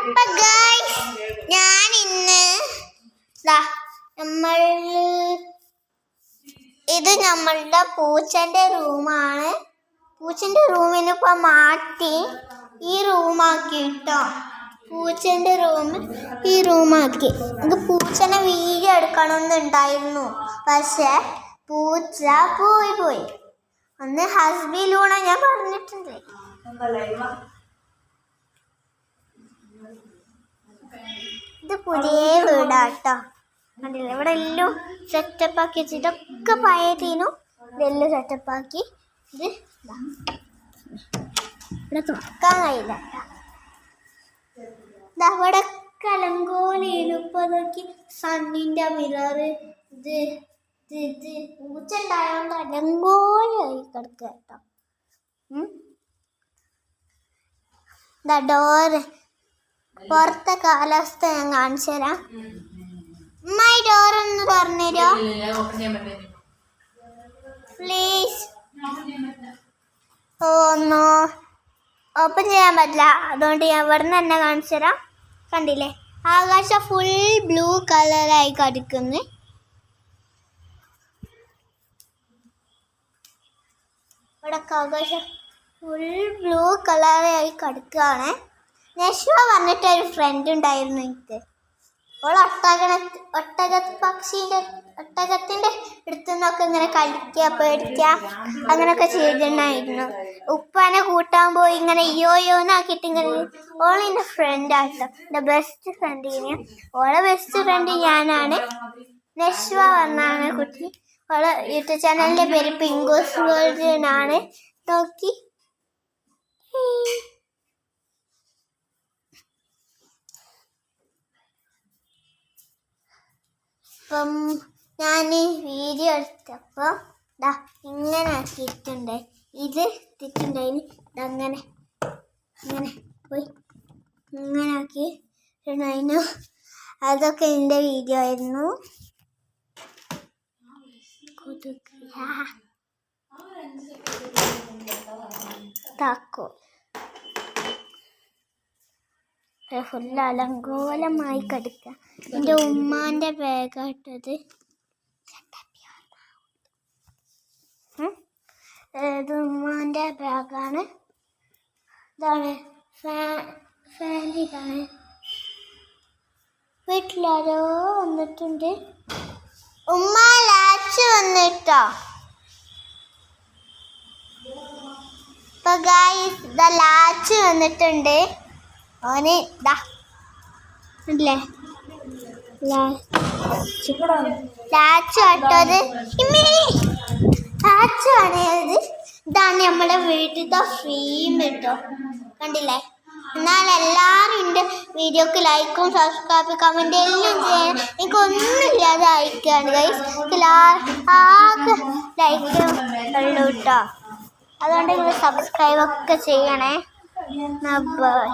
അപ്പൊ ഗൈസ് ഞാൻ ഇന്ന് ഇത് നമ്മളുടെ പൂച്ചന്റെ റൂമാണ്. പൂച്ചന്റെ റൂമിന് ഇപ്പൊ മാറ്റി ഈ റൂമാക്കി കേട്ടോ. പൂച്ചന്റെ റൂം ഈ റൂമാക്കി. നമുക്ക് പൂച്ചനെ വീഡിയോ എടുക്കണമെന്നുണ്ടായിരുന്നു, പക്ഷെ പൂച്ച പോയി. അന്ന് ഹസ്ബിലൂടെ ഞാൻ പറഞ്ഞിട്ടുണ്ട്. ഇത് പുതിയ വീടാട്ടോ. കണ്ടില്ല, ഇവിടെ എല്ലാം സെറ്റപ്പ് ആക്കി വെച്ച്. ഇതൊക്കെ പഴയതീനും ഇതെല്ലാം സെറ്റപ്പാക്കി. ഇത് ഇവിടെ തുറക്കാൻ കഴിയില്ല. ഇവിടെ കലങ്കോലേനും. ഇപ്പൊ നോക്കി സണ്ണിന്റെ മിററ്. ഇത് പൂച്ച ഉണ്ടായോണ്ട് അലങ്കോലായി കിടക്കുക കേട്ടോ. ഡോറ് പുറത്തെ കാലാവസ്ഥ ഞാൻ കാണിച്ചു തരാം. ഈ ഡോറൊന്ന് തുറന്നുതരോ പ്ലീസ്? നോ, ഓപ്പൺ ചെയ്യാൻ പറ്റില്ല. അതുകൊണ്ട് ഞാൻ ഇവിടെ നിന്ന് തന്നെ കാണിച്ചു തരാം. കണ്ടില്ലേ, ആകാശം ഫുൾ ബ്ലൂ കളറായി കിടക്കുന്നു. ഇവിടെ ആകാശം ഫുൾ ബ്ലൂ കളറായി കിടക്കുകയാണ്. നശ്വ പറഞ്ഞിട്ട് ഒരു ഫ്രണ്ട് ഉണ്ടായിരുന്നു എനിക്ക്. അവൾ ഒട്ടകത്തിൻ്റെ അടുത്തു നിന്നൊക്കെ ഇങ്ങനെ കളിക്കുക, പേടിക്കുക, അങ്ങനെയൊക്കെ ചെയ്തിട്ടുണ്ടായിരുന്നു. ഉപ്പാനെ കൂട്ടാൻ പോയി ഇങ്ങനെ യോന്നാക്കിയിട്ട് ഇങ്ങനെ. ഓളെൻ്റെ ഫ്രണ്ടാട്ടോ, എൻ്റെ ബെസ്റ്റ് ഫ്രണ്ടിന്. ഓളെ ബെസ്റ്റ് ഫ്രണ്ട് ഞാനാണ്. നശ്വ പറഞ്ഞാണ് കുട്ടി. ഓളെ യൂട്യൂബ് ചാനലിൻ്റെ പേര് പിങ്കൂസ് വേൾഡ് എന്നാണ്. നോക്കി ഇപ്പം ഞാൻ വീഡിയോ എടുത്തപ്പോൾ ഇങ്ങനെ ആക്കിയിട്ടുണ്ട്. ഇത് ഇട്ടിട്ടുണ്ടായിന്. ഇതങ്ങനെ ഇങ്ങനെ പോയി ഇങ്ങനെ ആക്കി ഇടണു. അതൊക്കെ എൻ്റെ വീഡിയോ ആയിരുന്നു. താക്കോ ഫുള്ള് അലങ്കോലമായി കിടക്കുക. എൻ്റെ ഉമ്മാൻ്റെ ബാഗാട്ടത്. ഇത് ഉമ്മാൻ്റെ ബാഗാണ്. ഇതാണ് ഫാനിലാണ്. വീട്ടിലാരോ വന്നിട്ടുണ്ട്. ഉമ്മ ലാച്ച് വന്നിട്ടോ. ഇപ്പൊ ഗായ്സ് ദാ ലാച്ച് വന്നിട്ടുണ്ട്. ഓന് ഇല്ലേ ലാച്ച് കേട്ടത്. ലാച്ച് ആണത്. ഇതാണ് നമ്മുടെ വീട്ടിലത്തെ ഫ്രെയിം കേട്ടോ. കണ്ടില്ലേ? എന്നാൽ എല്ലാവരും എൻ്റെ വീഡിയോക്ക് ലൈക്കും സബ്സ്ക്രൈബ് കമൻറ്റ് എല്ലാം ചെയ്യണം. എനിക്കൊന്നുമില്ലാതെ അയക്കുകയാണ് ഗൈസ്. ആകെ ലൈക്കും ഉള്ളൂ കേട്ടോ. അതുകൊണ്ട് നിങ്ങൾ സബ്സ്ക്രൈബ് ഒക്കെ ചെയ്യണേ. ബൈ.